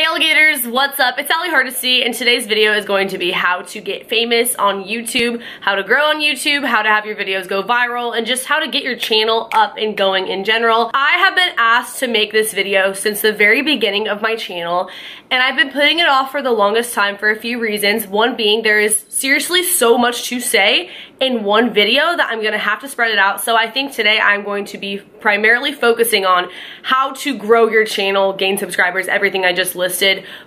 alligators, what's up? It's Allie Hardesty, and today's video is going to be how to get famous on YouTube, how to grow on YouTube, how to have your videos go viral, and just how to get your channel up and going in general. I have been asked to make this video since the very beginning of my channel, and I've been putting it off for the longest time for a few reasons. One being there is seriously so much to say in one video that I'm gonna have to spread it out. So I think today I'm going to be primarily focusing on how to grow your channel, gain subscribers, everything I just listed,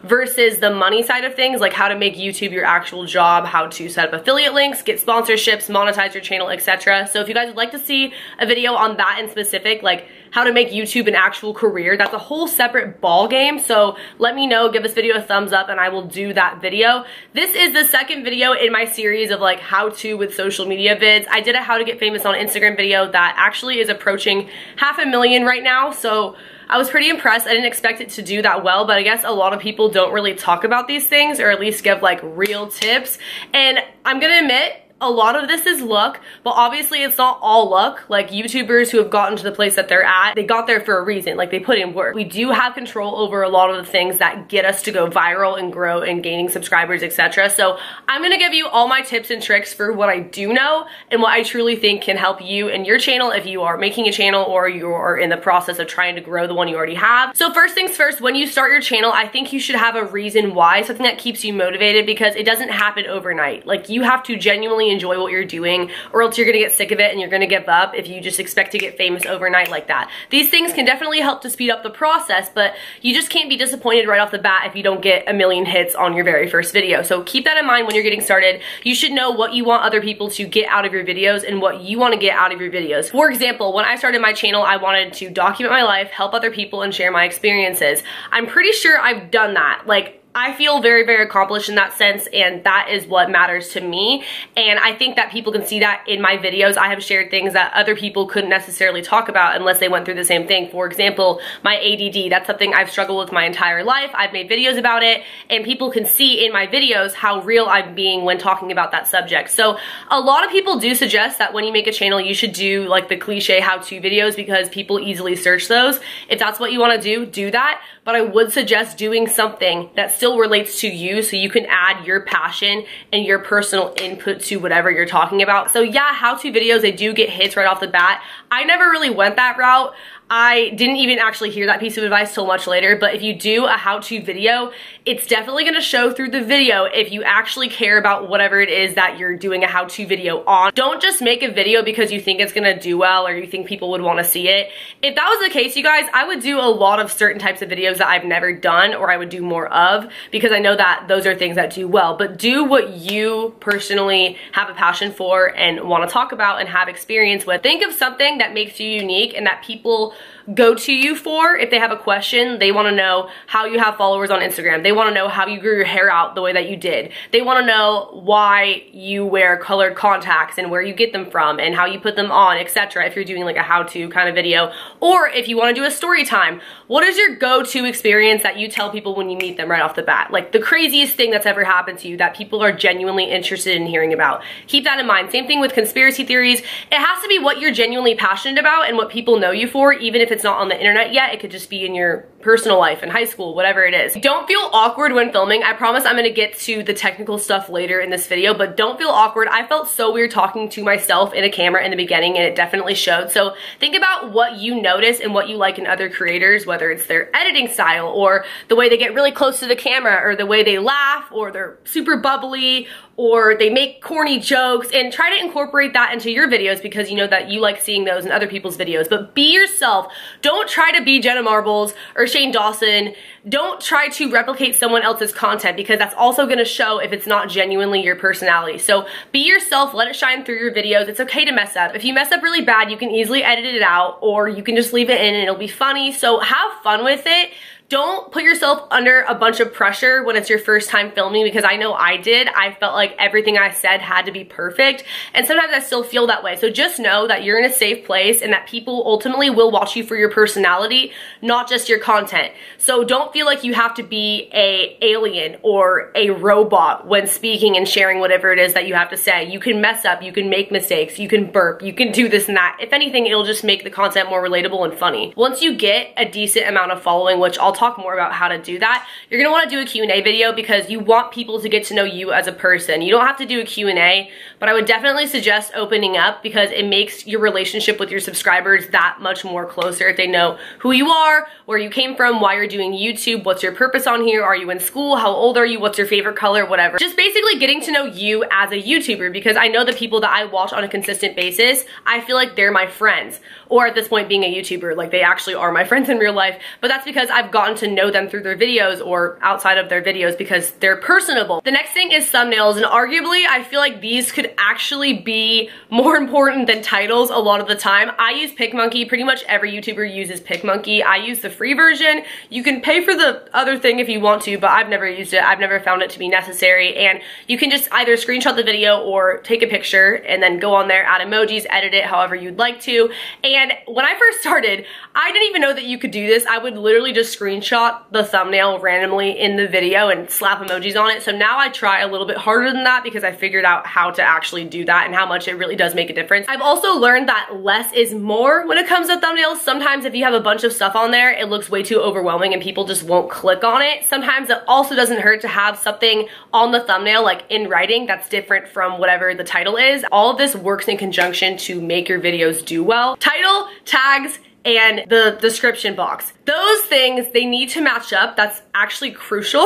versus the money side of things, like how to make YouTube your actual job, how to set up affiliate links, get sponsorships, monetize your channel, etc. So if you guys would like to see a video on that in specific, like how to make YouTube an actual career, that's a whole separate ball game. So let me know, give this video a thumbs up, and I will do that video. This is the second video in my series of like how to with social media vids. I did a how to get famous on Instagram video that actually is approaching 500,000 right now. So I was pretty impressed. I didn't expect it to do that well, but I guess a lot of people don't really talk about these things, or at least give like real tips. And I'm gonna admit, a lot of this is luck, but obviously it's not all luck. Like YouTubers who have gotten to the place that they're at, they got there for a reason, like they put in work. We do have control over a lot of the things that get us to go viral and grow and gaining subscribers, etc. So I'm gonna give you all my tips and tricks for what I do know and what I truly think can help you and your channel if you are making a channel or you're in the process of trying to grow the one you already have. So first things first, when you start your channel, I think you should have a reason why, something that keeps you motivated, because it doesn't happen overnight. Like you have to genuinely enjoy what you're doing, or else you're gonna get sick of it and you're gonna give up if you just expect to get famous overnight like that. These things can definitely help to speed up the process, but you just can't be disappointed right off the bat if you don't get 1 million hits on your very first video. So keep that in mind when you're getting started. You should know what you want other people to get out of your videos and what you want to get out of your videos. For example, when I started my channel, I wanted to document my life, help other people, and share my experiences. I'm pretty sure I've done that. Like, I feel very, very accomplished in that sense, and that is what matters to me. And I think that people can see that in my videos. I have shared things that other people couldn't necessarily talk about unless they went through the same thing. For example, my ADD, that's something I've struggled with my entire life. I've made videos about it, and people can see in my videos how real I'm being when talking about that subject. So a lot of people do suggest that when you make a channel, you should do like the cliche how-to videos, because people easily search those. If that's what you want to do that. But I would suggest doing something that still relates to you, so you can add your passion and your personal input to whatever you're talking about. So yeah, how-to videos, they do get hits right off the bat. I never really went that route. I didn't even actually hear that piece of advice till much later, but if you do a how-to video, it's definitely gonna show through the video if you actually care about whatever it is that you're doing a how-to video on. Don't just make a video because you think it's gonna do well or you think people would wanna see it. If that was the case, you guys, I would do a lot of certain types of videos that I've never done, or I would do more of, because I know that those are things that do well. But do what you personally have a passion for and wanna talk about and have experience with. Think of something that makes you unique and that people go to you for. If they have a question, they want to know how you have followers on Instagram. They want to know how you grew your hair out the way that you did. They want to know why you wear colored contacts and where you get them from and how you put them on, etc. If you're doing like a how-to kind of video, or if you want to do a story time, what is your go-to experience that you tell people when you meet them right off the bat? Like the craziest thing that's ever happened to you that people are genuinely interested in hearing about. Keep that in mind. Same thing with conspiracy theories. It has to be what you're genuinely passionate about and what people know you for, even if it's not on the internet yet. It could just be in your personal life, in high school, whatever it is. Don't feel awkward when filming. I promise I'm gonna get to the technical stuff later in this video, but don't feel awkward. I felt so weird talking to myself in a camera in the beginning, and it definitely showed. So think about what you notice and what you like in other creators, whether it's their editing style or the way they get really close to the camera, or the way they laugh, or they're super bubbly, or they make corny jokes, and try to incorporate that into your videos because you know that you like seeing those in other people's videos. But be yourself. Don't try to be Jenna Marbles or Shane Dawson. Don't try to replicate someone else's content, because that's also gonna show if it's not genuinely your personality. So be yourself, let it shine through your videos. It's okay to mess up. If you mess up really bad, you can easily edit it out, or you can just leave it in and it'll be funny. So have fun with it. Don't put yourself under a bunch of pressure when it's your first time filming, because I know I did. I felt like everything I said had to be perfect, and sometimes I still feel that way. So just know that you're in a safe place and that people ultimately will watch you for your personality, not just your content. So don't feel like you have to be a alien or a robot when speaking and sharing whatever it is that you have to say. You can mess up, you can make mistakes, you can burp, you can do this and that. If anything, it'll just make the content more relatable and funny. Once you get a decent amount of following, which I'll talk more about how to do that. You're gonna wanna do a Q&A video because you want people to get to know you as a person. You don't have to do a Q&A, but I would definitely suggest opening up because it makes your relationship with your subscribers that much more closer if they know who you are, where you came from, why you're doing YouTube, what's your purpose on here, are you in school, how old are you, what's your favorite color, whatever. Just basically getting to know you as a YouTuber, because I know the people that I watch on a consistent basis, I feel like they're my friends. Or at this point being a YouTuber, like they actually are my friends in real life, but that's because I've gotten to know them through their videos or outside of their videos because they're personable. The next thing is thumbnails, and arguably I feel like these could actually be more important than titles a lot of the time. I use PicMonkey. Pretty much every YouTuber uses PicMonkey. I use the free version. You can pay for the other thing if you want to, but I've never used it. I've never found it to be necessary, and you can just either screenshot the video or take a picture and then go on there, add emojis, edit it however you'd like to. And when I first started, I didn't even know that you could do this. I would literally just screenshot the thumbnail randomly in the video and slap emojis on it. So now I try a little bit harder than that because I figured out how to actually do that and how much it really does make a difference. I've also learned that less is more when it comes to thumbnails. Sometimes if you have a bunch of stuff on there, it looks way too overwhelming and people just won't click on it. Sometimes it also doesn't hurt to have something on the thumbnail, like in writing, that's different from whatever the title is. All of this works in conjunction to make your videos do well. Title, tags, and the description box. Those things, they need to match up. That's actually crucial.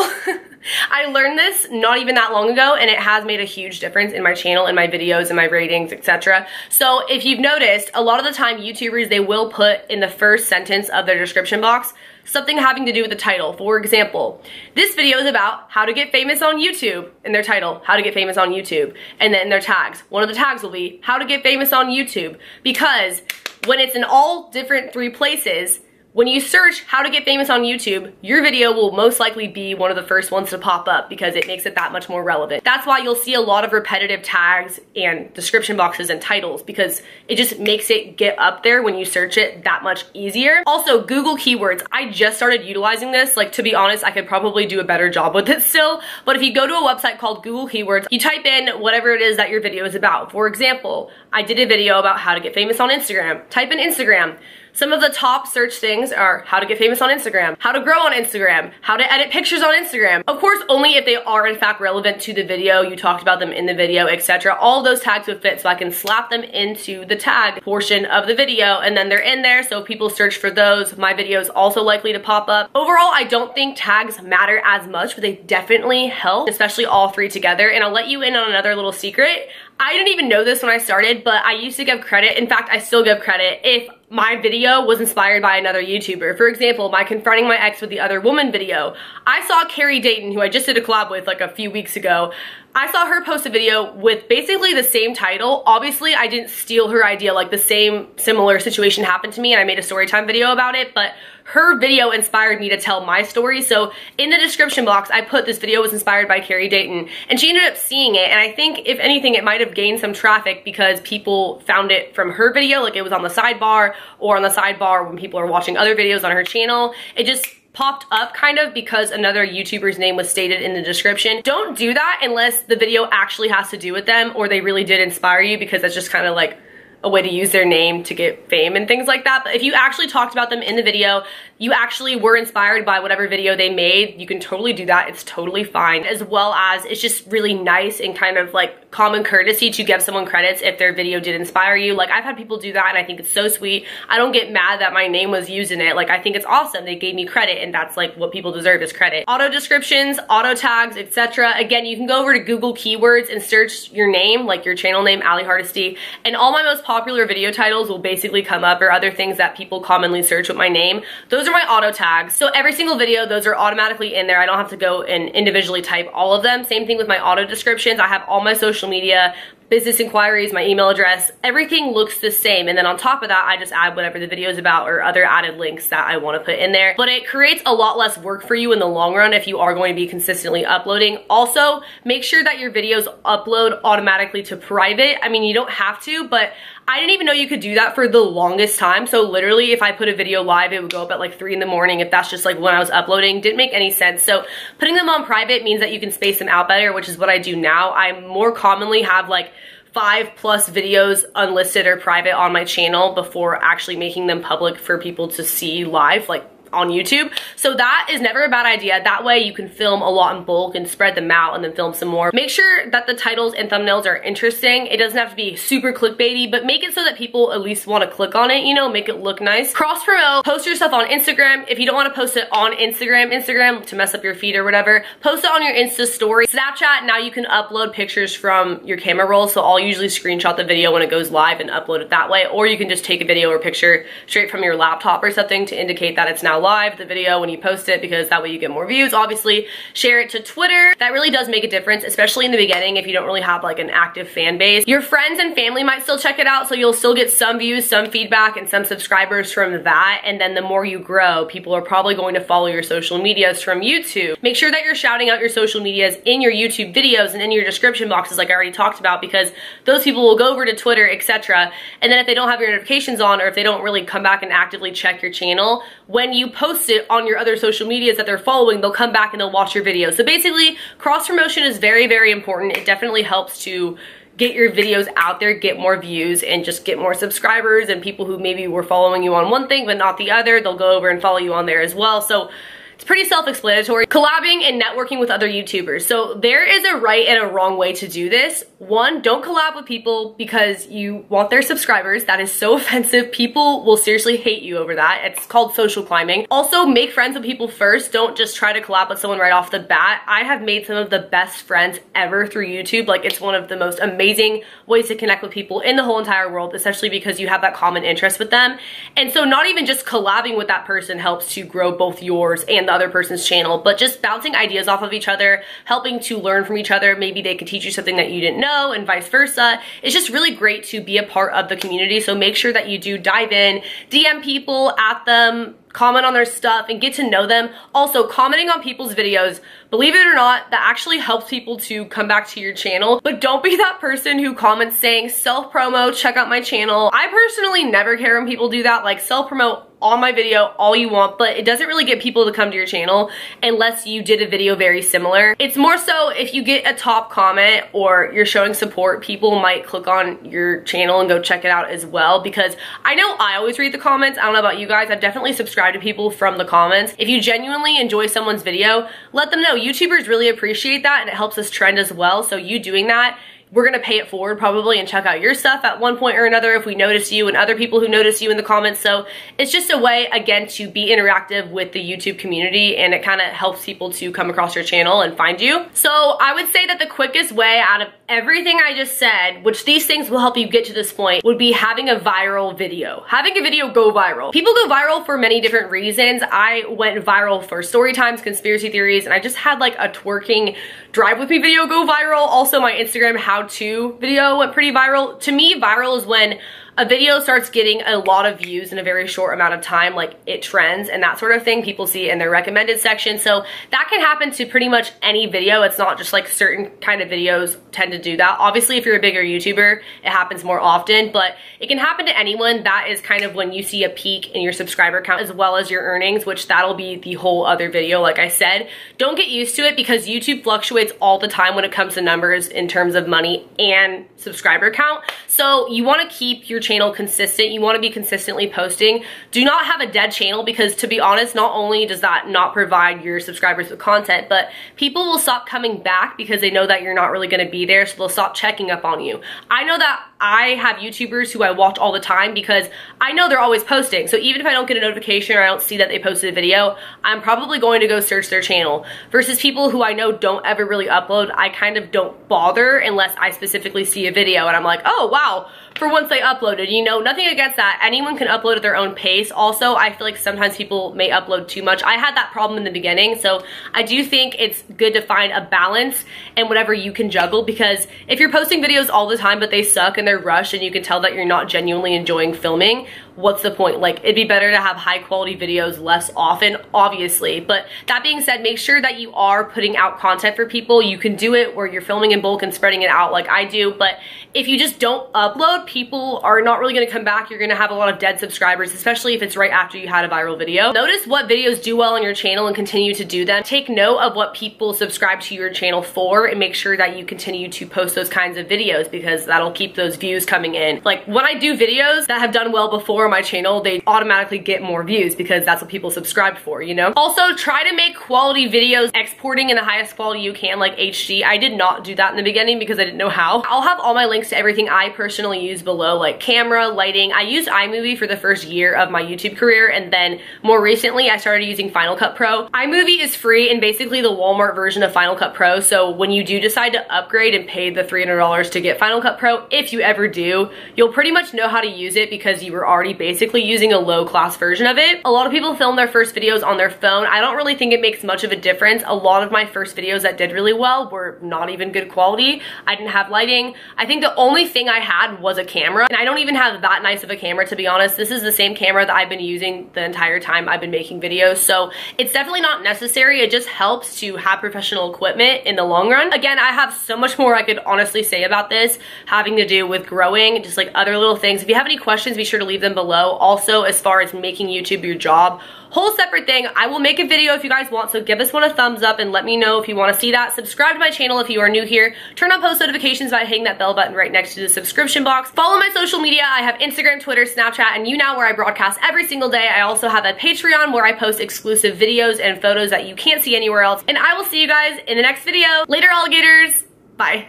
I learned this not even that long ago, and it has made a huge difference in my channel, in my videos, in my ratings, etc. So if you've noticed, a lot of the time YouTubers, they will put in the first sentence of their description box something having to do with the title. For example, this video is about how to get famous on YouTube. In their title, how to get famous on YouTube. And then in their tags, one of the tags will be how to get famous on YouTube. Because when it's in all different 3 places, when you search how to get famous on YouTube, your video will most likely be one of the first ones to pop up because it makes it that much more relevant. That's why you'll see a lot of repetitive tags and description boxes and titles because it just makes it get up there when you search it that much easier. Also, Google keywords. I just started utilizing this. Like, to be honest, I could probably do a better job with it still, but if you go to a website called Google Keywords, you type in whatever it is that your video is about. For example, I did a video about how to get famous on Instagram. Type in Instagram. Some of the top search things are how to get famous on Instagram, how to grow on Instagram, how to edit pictures on Instagram. Of course, only if they are in fact relevant to the video, you talked about them in the video, etc. All those tags would fit, so I can slap them into the tag portion of the video, and then they're in there, so if people search for those, my video is also likely to pop up. Overall, I don't think tags matter as much, but they definitely help, especially all 3 together. And I'll let you in on another little secret. I didn't even know this when I started, but I used to give credit. In fact, I still give credit if my video was inspired by another YouTuber. For example, my confronting my ex with the other woman video. I saw Carrie Dayton, who I just did a collab with like a few weeks ago. I saw her post a video with basically the same title. Obviously, I didn't steal her idea, like the same similar situation happened to me and I made a storytime video about it, but her video inspired me to tell my story. So in the description box, I put this video was inspired by Carrie Dayton, and she ended up seeing it, and I think if anything, it might have gained some traffic because people found it from her video, like it was on the sidebar, or on the sidebar when people are watching other videos on her channel. It just popped up kind of because another YouTuber's name was stated in the description. Don't do that unless the video actually has to do with them or they really did inspire you, because that's just kind of like a way to use their name to get fame and things like that. But if you actually talked about them in the video, you actually were inspired by whatever video they made, you can totally do that. It's totally fine. As well as it's just really nice and kind of like common courtesy to give someone credits if their video did inspire you. Like, I've had people do that and I think it's so sweet. I don't get mad that my name was used in it. Like, I think it's awesome. They gave me credit, and that's like what people deserve, is credit. Auto descriptions, auto tags, etc. Again, you can go over to Google Keywords and search your name, like your channel name, Ali Hardesty, and all my most popular video titles will basically come up, or other things that people commonly search with my name. Those are my auto tags. So every single video, those are automatically in there. I don't have to go and individually type all of them. Same thing with my auto descriptions. I have all my social media, business inquiries, my email address, everything looks the same. And then on top of that, I just add whatever the video is about or other added links that I want to put in there. But it creates a lot less work for you in the long run if you are going to be consistently uploading. Also, make sure that your videos upload automatically to private. I mean, you don't have to, but I didn't even know you could do that for the longest time. So literally, if I put a video live, it would go up at like 3 in the morning if that's just like when I was uploading. Didn't make any sense. So putting them on private means that you can space them out better, which is what I do now. I more commonly have like 5+ videos unlisted or private on my channel before actually making them public for people to see live, like on YouTube. So that is never a bad idea. That way you can film a lot in bulk and spread them out and then film some more. Make sure that the titles and thumbnails are interesting. It doesn't have to be super clickbaity, but make it so that people at least want to click on it, you know, make it look nice. Cross promote, post your stuff on Instagram. If you don't want to post it on Instagram to mess up your feed or whatever, post it on your Insta story. Snapchat, now you can upload pictures from your camera roll, so I'll usually screenshot the video when it goes live and upload it that way, or you can just take a video or picture straight from your laptop or something to indicate that it's now live, the video, when you post it, because that way you get more views. Obviously, share it to Twitter. That really does make a difference, especially in the beginning if you don't really have like an active fan base. Your friends and family might still check it out, so you'll still get some views, some feedback, and some subscribers from that, and then the more you grow, people are probably going to follow your social medias from YouTube. Make sure that you're shouting out your social medias in your YouTube videos and in your description boxes like I already talked about, because those people will go over to Twitter, etc. And then if they don't have your notifications on, or if they don't really come back and actively check your channel, when you post it on your other social medias that they're following, they'll come back and they'll watch your video. So basically, cross promotion is very, very important. It definitely helps to get your videos out there, get more views, and just get more subscribers, and people who maybe were following you on one thing but not the other, they'll go over and follow you on there as well. So it's pretty self-explanatory. Collabing and networking with other YouTubers. So there is a right and a wrong way to do this. One, don't collab with people because you want their subscribers. That is so offensive. People will seriously hate you over that. It's called social climbing. Also, make friends with people first. Don't just try to collab with someone right off the bat. I have made some of the best friends ever through YouTube. Like, it's one of the most amazing ways to connect with people in the whole entire world, especially because you have that common interest with them. And so not even just collabing with that person helps to grow both yours and the other person's channel, but just bouncing ideas off of each other, helping to learn from each other. Maybe they could teach you something that you didn't know, and vice versa. It's just really great to be a part of the community. So make sure that you do dive in, DM people, at them, comment on their stuff, and get to know them. Also, commenting on people's videos, believe it or not, that actually helps people to come back to your channel. But don't be that person who comments saying self-promo, check out my channel. I personally never care when people do that. Like, self-promote on my video all you want, but it doesn't really get people to come to your channel unless you did a video very similar. It's more so if you get a top comment or you're showing support, people might click on your channel and go check it out as well, because I know I always read the comments. I don't know about you guys. I've definitely subscribed to people from the comments. If you genuinely enjoy someone's video, let them know. YouTubers really appreciate that, and it helps us trend as well. So you doing that, we're gonna pay it forward probably and check out your stuff at one point or another if we notice you, and other people who notice you in the comments. So it's just a way, again, to be interactive with the YouTube community, and it kind of helps people to come across your channel and find you. So I would say that the quickest way out of everything I just said, which these things will help you get to this point, would be having a viral video. Having a video go viral. People go viral for many different reasons. I went viral for story times, conspiracy theories, and I just had like a twerking drive with me video go viral. Also, my Instagram how-to video went pretty viral. To me, viral is when a video starts getting a lot of views in a very short amount of time, like it trends and that sort of thing. People see it in their recommended section. So that can happen to pretty much any video. It's not just like certain kind of videos tend to do that. Obviously, if you're a bigger YouTuber, it happens more often, but it can happen to anyone. That is kind of when you see a peak in your subscriber count as well as your earnings, which that'll be the whole other video. Like I said, don't get used to it because YouTube fluctuates all the time when it comes to numbers in terms of money and subscriber count. So you want to keep your channel consistent. You want to be consistently posting. Do not have a dead channel, because to be honest, not only does that not provide your subscribers with content, but people will stop coming back because they know that you're not really going to be there, so they'll stop checking up on you. I know that I have YouTubers who I watch all the time because I know they're always posting. So even if I don't get a notification or I don't see that they posted a video, I'm probably going to go search their channel. Versus people who I know don't ever really upload, I kind of don't bother unless I specifically see a video and I'm like, oh wow, for once they uploaded. You know, nothing against that. Anyone can upload at their own pace. Also, I feel like sometimes people may upload too much. I had that problem in the beginning, so I do think it's good to find a balance and whatever you can juggle, because if you're posting videos all the time but they suck and they're rushed and you can tell that you're not genuinely enjoying filming, what's the point? Like, it'd be better to have high quality videos less often, obviously. But that being said, make sure that you are putting out content for people. You can do it where you're filming in bulk and spreading it out like I do, but if you just don't upload, people are not really gonna come back. You're gonna have a lot of dead subscribers, especially if it's right after you had a viral video. Notice what videos do well on your channel and continue to do them. Take note of what people subscribe to your channel for and make sure that you continue to post those kinds of videos, because that'll keep those views coming in. Like, when I do videos that have done well before, more on my channel, they automatically get more views because that's what people subscribe for, you know? Also, try to make quality videos, exporting in the highest quality you can, like HD. I did not do that in the beginning because I didn't know how. I'll have all my links to everything I personally use below, like camera, lighting. I used iMovie for the first year of my YouTube career, and then more recently I started using Final Cut Pro. iMovie is free and basically the Walmart version of Final Cut Pro, so when you do decide to upgrade and pay the $300 to get Final Cut Pro, if you ever do, you'll pretty much know how to use it because you were already basically using a low class version of it. A lot of people film their first videos on their phone. I don't really think it makes much of a difference. A lot of my first videos that did really well were not even good quality. I didn't have lighting. I think the only thing I had was a camera, and I don't even have that nice of a camera, to be honest. This is the same camera that I've been using the entire time I've been making videos, so it's definitely not necessary. It just helps to have professional equipment in the long run. Again, I have so much more I could honestly say about this, having to do with growing, just like other little things. If you have any questions, be sure to leave them below. Also, as far as making YouTube your job, whole separate thing. I will make a video if you guys want, so give this one a thumbs up and let me know if you want to see that. Subscribe to my channel if you are new here. Turn on post notifications by hitting that bell button right next to the subscription box. Follow my social media. I have Instagram, Twitter, Snapchat, and YouNow, where I broadcast every single day. I also have a Patreon where I post exclusive videos and photos that you can't see anywhere else. And I will see you guys in the next video. Later, alligators. Bye.